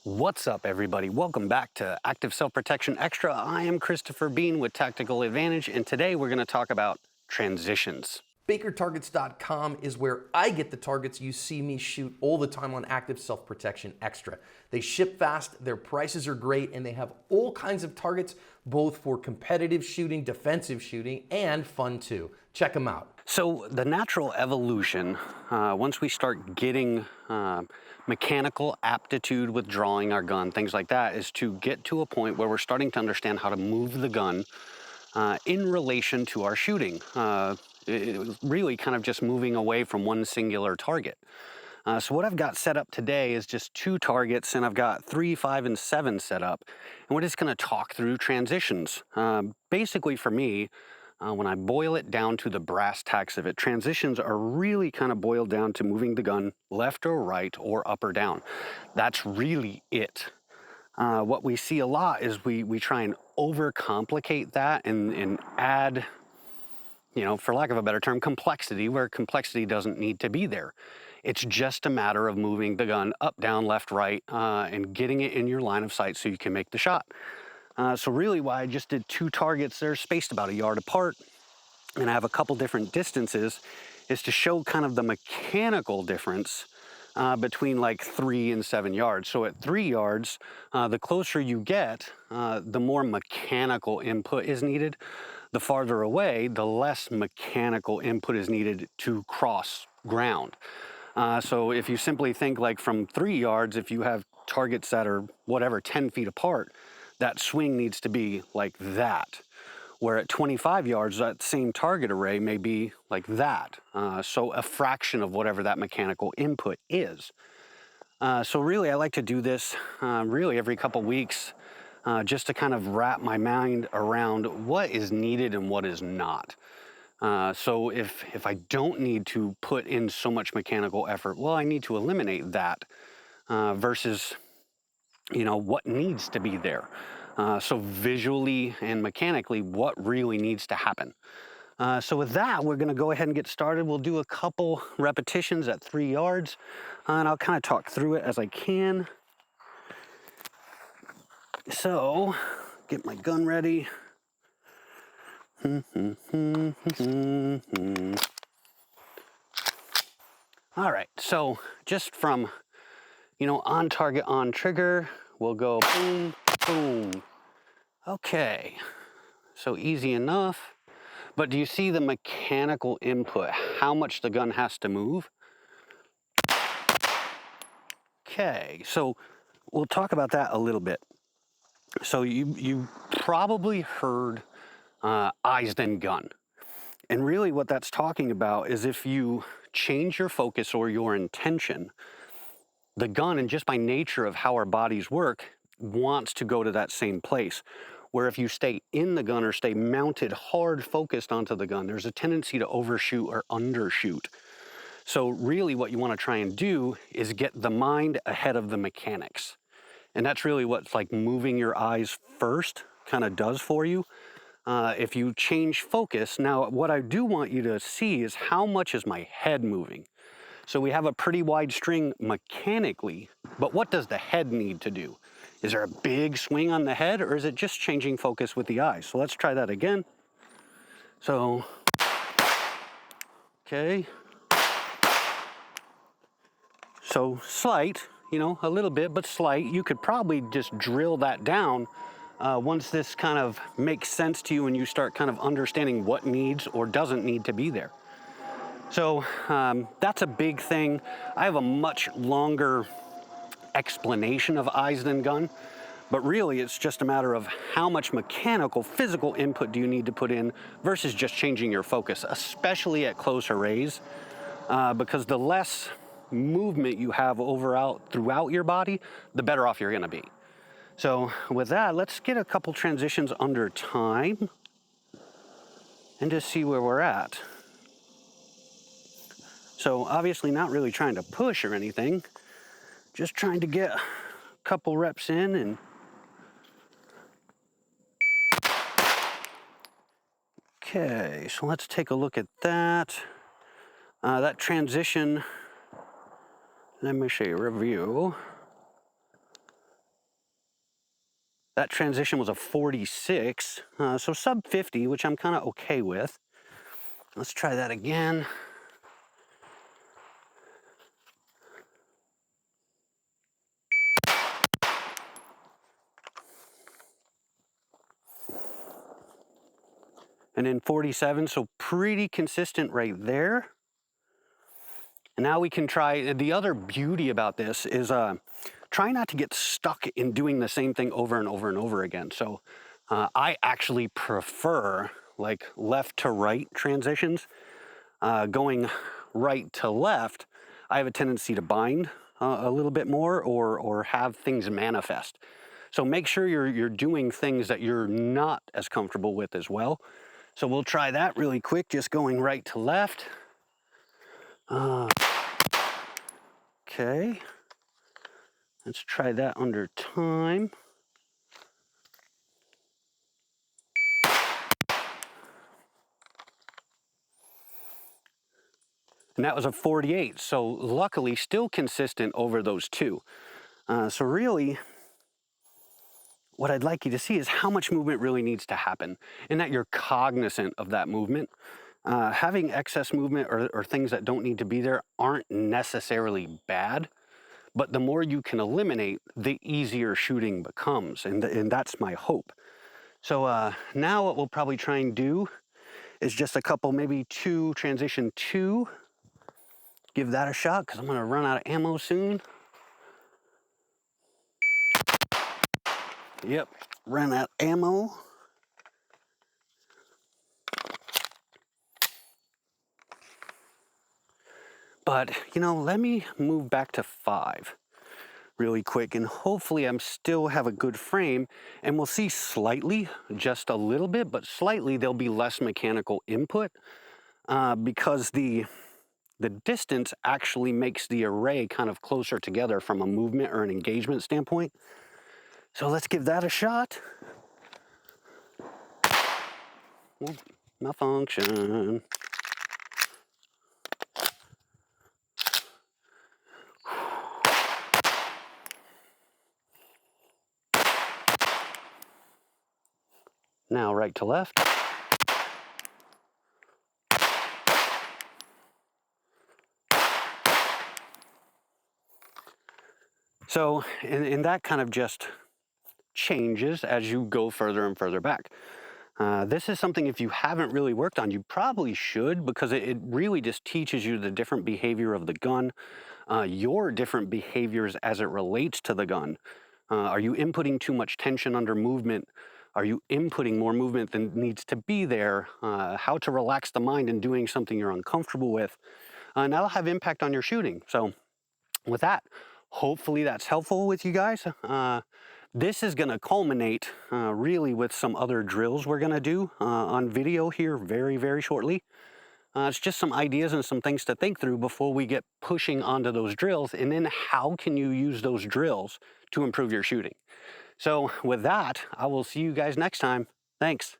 What's up, everybody? Welcome back to Active Self-Protection Extra. I am Christopher Bean with Tactical Advantage, and today we're going to talk about transitions. BakerTargets.com is where I get the targets you see me shoot all the time on Active Self-Protection Extra. They ship fast, their prices are great, and they have all kinds of targets, both for competitive shooting, defensive shooting, and fun too. Check them out. So the natural evolution, once we start getting mechanical aptitude with drawing our gun, things like that, is to get to a point where we're starting to understand how to move the gun in relation to our shooting. Really kind of just moving away from one singular target. So what I've got set up today is just 2 targets, and I've got 3, 5, and 7 set up. And we're just going to talk through transitions. Basically for me, when I boil it down to the brass tacks of it, transitions are really kind of boiled down to moving the gun left or right or up or down. That's really it. What we see a lot is we try and overcomplicate that and add, for lack of a better term, complexity where complexity doesn't need to be there. It's just a matter of moving the gun up, down, left, right, and getting it in your line of sight so you can make the shot. So really why I just did 2 targets, they're spaced about 1 yard apart, and I have a couple different distances, is to show kind of the mechanical difference between like 3 and 7 yards. So at 3 yards, the closer you get, the more mechanical input is needed. The farther away, the less mechanical input is needed to cross ground. So if you simply think like from 3 yards, if you have targets that are whatever, 10 feet apart, that swing needs to be like that. Where at 25 yards, that same target array may be like that. So a fraction of whatever that mechanical input is. So really, I like to do this really every couple weeks just to kind of wrap my mind around what is needed and what is not. So if I don't need to put in so much mechanical effort, well, I need to eliminate that versus, what needs to be there. So visually and mechanically, what really needs to happen. So with that, we're going to go ahead and get started. We'll do a couple repetitions at 3 yards, and I'll kind of talk through it as I can. So, get my gun ready. All right, so just from, on target, on trigger, we'll go boom, boom. Okay, so easy enough. But do you see the mechanical input, how much the gun has to move? Okay, so we'll talk about that a little bit. So you probably heard eyes then gun. And really what that's talking about is if you change your focus or your intention, the gun, and just by nature of how our bodies work, wants to go to that same place. Where if you stay in the gun or stay mounted hard focused onto the gun, there's a tendency to overshoot or undershoot. So really what you want to try and do is get the mind ahead of the mechanics. And that's really what like moving your eyes first kind of does for you. If you change focus, now what I do want you to see is how much is my head moving. So we have a pretty wide string mechanically, but what does the head need to do? Is there a big swing on the head, or is it just changing focus with the eyes? So let's try that again. So, okay. So slight, a little bit, but slight. You could probably just drill that down once this kind of makes sense to you and you start kind of understanding what needs or doesn't need to be there. So that's a big thing. I have a much longer explanation of eyes than gun, but really it's just a matter of how much mechanical, physical input do you need to put in versus just changing your focus, especially at close arrays, because the less movement you have throughout your body, the better off you're going to be. So with that, let's get a couple transitions under time and just see where we're at. So obviously not really trying to push or anything, just trying to get a couple reps in. And okay, so let's take a look at that. That transition, let me show you a review. That transition was a 46, so sub 50, which I'm kind of okay with. Let's try that again. And then 47, so pretty consistent right there. And now we can try, the other beauty about this is try not to get stuck in doing the same thing over and over and over again. So I actually prefer like left to right transitions. Going right to left, I have a tendency to bind a little bit more or have things manifest. So make sure you're doing things that you're not as comfortable with as well. So we'll try that really quick, just going right to left. Okay, let's try that under time. And that was a 48, so luckily still consistent over those two. So really, what I'd like you to see is how much movement really needs to happen and that you're cognizant of that movement. Having excess movement or things that don't need to be there aren't necessarily bad, but the more you can eliminate, the easier shooting becomes, and that's my hope. So now what we'll probably try and do is just a couple, maybe two, transition 2. Give that a shot because I'm gonna run out of ammo soon. Yep, ran out of ammo. But, you know, let me move back to 5 really quick, and hopefully I'm still have a good frame, and we'll see slightly, just a little bit, but slightly there'll be less mechanical input because the distance actually makes the array kind of closer together from a movement or an engagement standpoint. So let's give that a shot. Ooh, malfunction. Now right to left. So, and that kind of just changes as you go further and further back. This is something if you haven't really worked on, you probably should, because it really just teaches you the different behavior of the gun, your different behaviors as it relates to the gun. Are you inputting too much tension under movement? Are you inputting more movement than needs to be there? How to relax the mind in doing something you're uncomfortable with. And that'll have impact on your shooting. So with that, hopefully that's helpful with you guys. This is gonna culminate really with some other drills we're gonna do on video here very, very shortly. It's just some ideas and some things to think through before we get pushing onto those drills, and then how can you use those drills to improve your shooting. So with that, I will see you guys next time. Thanks.